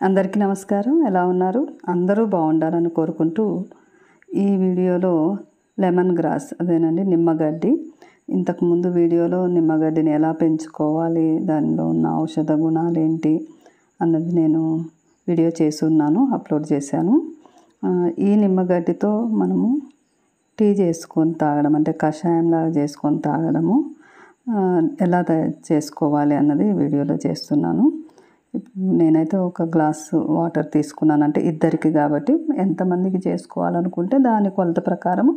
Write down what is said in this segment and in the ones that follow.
అందరికీ నమస్కారం. ఎలా ఉన్నారు? అందరూ బాగుండాలని కోరుకుంటూ ఈ వీడియోలో లెమన్ గ్రాస్ అదేనండి నిమ్మగడ్డి. ఇంతకుముందు వీడియోలో నిమ్మగడ్డిని ఎలా పెంచుకోవాలి, దానిలో ఉన్న ఔషధ గుణాలు ఏంటి అన్నది నేను వీడియో చేసి ఉన్నాను, అప్లోడ్ చేశాను. ఈ నిమ్మగడ్డితో మనము టీ చేసుకొని తాగడం, అంటే కషాయంలాగా చేసుకొని తాగడము ఎలా చేసుకోవాలి అన్నది వీడియోలో చేస్తున్నాను. నేనైతే ఒక గ్లాసు వాటర్ తీసుకున్నాను, అంటే ఇద్దరికి కాబట్టి ఎంతమందికి చేసుకోవాలనుకుంటే దాని కొలత ప్రకారం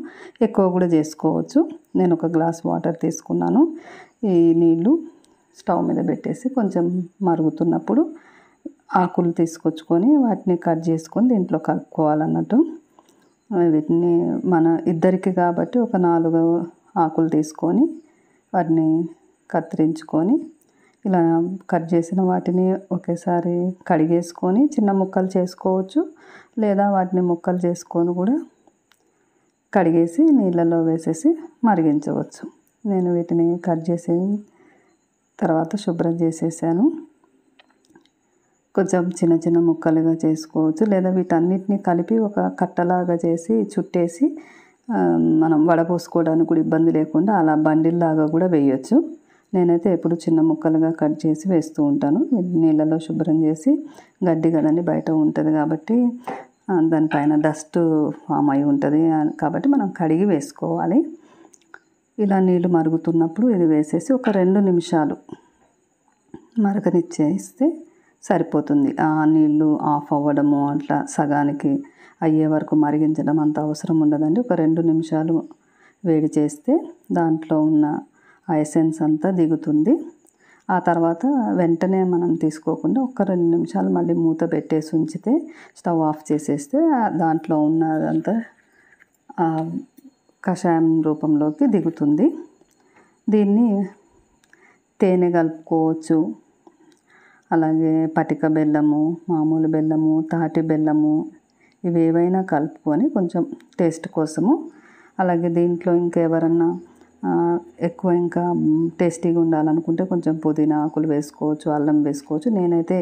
ఎక్కువ కూడా చేసుకోవచ్చు. నేను ఒక గ్లాస్ వాటర్ తీసుకున్నాను. ఈ నీళ్ళు స్టవ్ మీద పెట్టేసి కొంచెం మరుగుతున్నప్పుడు ఆకులు తీసుకొచ్చుకొని వాటిని కట్ చేసుకొని దీంట్లో కలుపుకోవాలన్నట్టు. వీటిని మన ఇద్దరికి కాబట్టి ఒక 4 ఆకులు తీసుకొని వాటిని కత్తిరించుకొని ఇలా కట్ చేసిన వాటిని ఒకేసారి కడిగేసుకొని చిన్న ముక్కలు చేసుకోవచ్చు, లేదా వాటిని ముక్కలు చేసుకొని కూడా కడిగేసి నీళ్ళల్లో వేసేసి మరిగించవచ్చు. నేను వీటిని కట్ చేసి తర్వాత శుభ్రం చేసేసాను. కొంచెం చిన్న చిన్న ముక్కలుగా చేసుకోవచ్చు, లేదా వీటన్నిటిని కలిపి ఒక కట్టలాగా చేసి చుట్టేసి మనం వడపోసుకోవడానికి కూడా ఇబ్బంది లేకుండా అలా బండిల్లాగా కూడా వేయచ్చు. నేనైతే ఎప్పుడు చిన్న ముక్కలుగా కట్ చేసి వేస్తూ ఉంటాను. నీళ్ళలో శుభ్రం చేసి, గడ్డి కదండి బయట ఉంటుంది కాబట్టి దానిపైన డస్ట్ ఫామ్ అయి ఉంటుంది కాబట్టి మనం కడిగి వేసుకోవాలి. ఇలా నీళ్ళు మరుగుతున్నప్పుడు ఇది వేసేసి ఒక 2 నిమిషాలు మరగనిచ్చేస్తే సరిపోతుంది. ఆ నీళ్ళు ఆఫ్ అవ్వడము అట్లా సగానికి అయ్యే వరకు మరిగించడం అంత అవసరం ఉండదండి. ఒక 2 నిమిషాలు వేడి చేస్తే దాంట్లో ఉన్న ఆ ఎసెన్స్ అంతా దిగుతుంది. ఆ తర్వాత వెంటనే మనం తీసుకోకుండా ఒక 2 నిమిషాలు మళ్ళీ మూత పెట్టేసి ఉంచితే, స్టవ్ ఆఫ్ చేసేస్తే దాంట్లో ఉన్నదంతా కషాయం రూపంలోకి దిగుతుంది. దీన్ని తేనె కలుపుకోవచ్చు, అలాగే పటిక బెల్లము, మామూలు బెల్లము, తాటి బెల్లము ఇవేవైనా కలుపుకొని కొంచెం టేస్ట్ కోసము. అలాగే దీంట్లో ఇంకెవరన్నా ఎక్కువ ఇంకా టేస్టీగా ఉండాలనుకుంటే కొంచెం పుదీనా ఆకులు వేసుకోవచ్చు, అల్లం వేసుకోవచ్చు. నేనైతే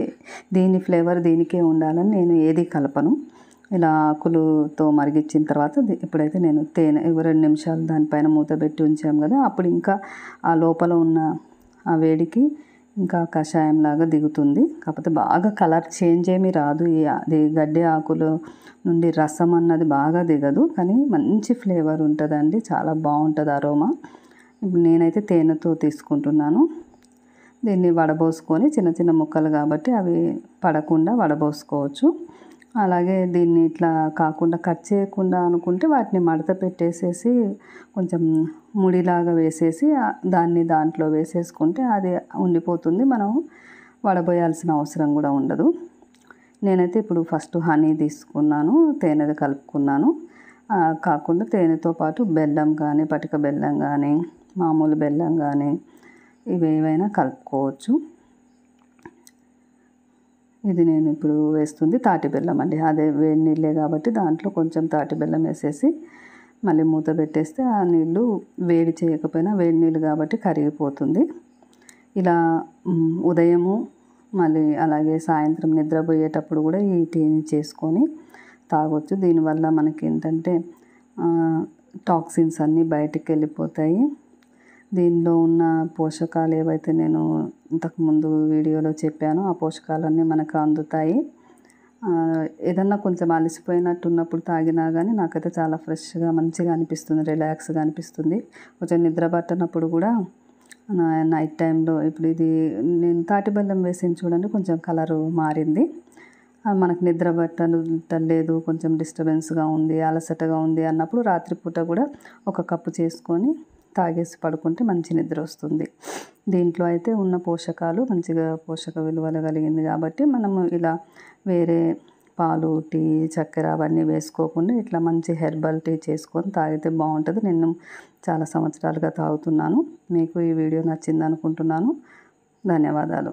దీని ఫ్లేవర్ దీనికే ఉండాలని నేను ఏది కలపను. ఇలా ఆకులతో మరిగించిన తర్వాత ఇప్పుడైతే నేను తేనె 2 నిమిషాలు దానిపైన మూత పెట్టి ఉంచాము కదా, అప్పుడు ఇంకా ఆ లోపల ఉన్న ఆ వేడికి ఇంకా కషాయంలాగా దిగుతుంది. కాకపోతే బాగా కలర్ చేంజ్ ఏమీ రాదు. ఈ గడ్డి ఆకులు నుండి రసం అన్నది బాగా దిగదు, కానీ మంచి ఫ్లేవర్ ఉంటుందండి, చాలా బాగుంటుంది అరోమా. ఇప్పుడు నేనైతే తేనెతో తీసుకుంటున్నాను. దీన్ని వడబోసుకొని చిన్న చిన్న ముక్కలు కాబట్టి అవి పడకుండా వడబోసుకోవచ్చు. అలాగే దీన్ని ఇట్లా కాకుండా కట్ చేయకుండా అనుకుంటే వాటిని మడత పెట్టేసేసి కొంచెం ముడిలాగా వేసేసి దాన్ని దాంట్లో వేసేసుకుంటే అది ఉండిపోతుంది. మనం వడబోయాల్సిన అవసరం కూడా ఉండదు. నేనైతే ఇప్పుడు ఫస్ట్ హనీ తీసుకున్నాను, తేనె కలుపుకున్నాను. కాకుండా తేనెతో పాటు బెల్లం కానీ, పటిక బెల్లం కానీ, మామూలు బెల్లం కానీ ఇవేవైనా కలుపుకోవచ్చు. ఇది నేను ఇప్పుడు వేస్తుంది తాటి బెల్లం అండి. అదే వేడి నీళ్ళే కాబట్టి దాంట్లో కొంచెం తాటి బెల్లం వేసేసి మళ్ళీ మూత పెట్టేస్తే ఆ నీళ్ళు వేడి చేయకపోయినా వేడి నీళ్ళు కాబట్టి కరిగిపోతుంది. ఇలా ఉదయము మళ్ళీ అలాగే సాయంత్రం నిద్రపోయేటప్పుడు కూడా ఈ టీని చేసుకొని తాగొచ్చు. దీనివల్ల మనకి ఏంటంటే టాక్సిన్స్ అన్నీ బయటికి వెళ్ళిపోతాయి. దీనిలో ఉన్న పోషకాలు ఏవైతే నేను ఇంతకుముందు వీడియోలో చెప్పానో ఆ పోషకాలన్నీ మనకు అందుతాయి. ఏదన్నా కొంచెం అలసిపోయినట్టు ఉన్నప్పుడు తాగినా కానీ నాకైతే చాలా ఫ్రెష్గా మంచిగా అనిపిస్తుంది, రిలాక్స్గా అనిపిస్తుంది. కొంచెం నిద్ర పట్టనప్పుడు కూడా నైట్ టైంలో ఇప్పుడు ఇది నేను తాటి బెల్లం వేసింది చూడండి, కొంచెం కలరు మారింది. మనకు నిద్ర పట్టలేదు, కొంచెం డిస్టర్బెన్స్గా ఉంది, అలసటగా ఉంది అన్నప్పుడు రాత్రిపూట కూడా ఒక కప్పు చేసుకొని తాగేసి పడుకుంటే మంచి నిద్ర వస్తుంది. దీంట్లో అయితే ఉన్న పోషకాలు మంచిగా పోషక విలువలు కలిగింది కాబట్టి మనము ఇలా వేరే పాలు, టీ, చక్కెర అవన్నీ వేసుకోకుండా ఇట్లా మంచి హెర్బల్ టీ చేసుకొని తాగితే బాగుంటుంది. నేను చాలా సంవత్సరాలుగా తాగుతున్నాను. మీకు ఈ వీడియో నచ్చింది అనుకుంటున్నాను. ధన్యవాదాలు.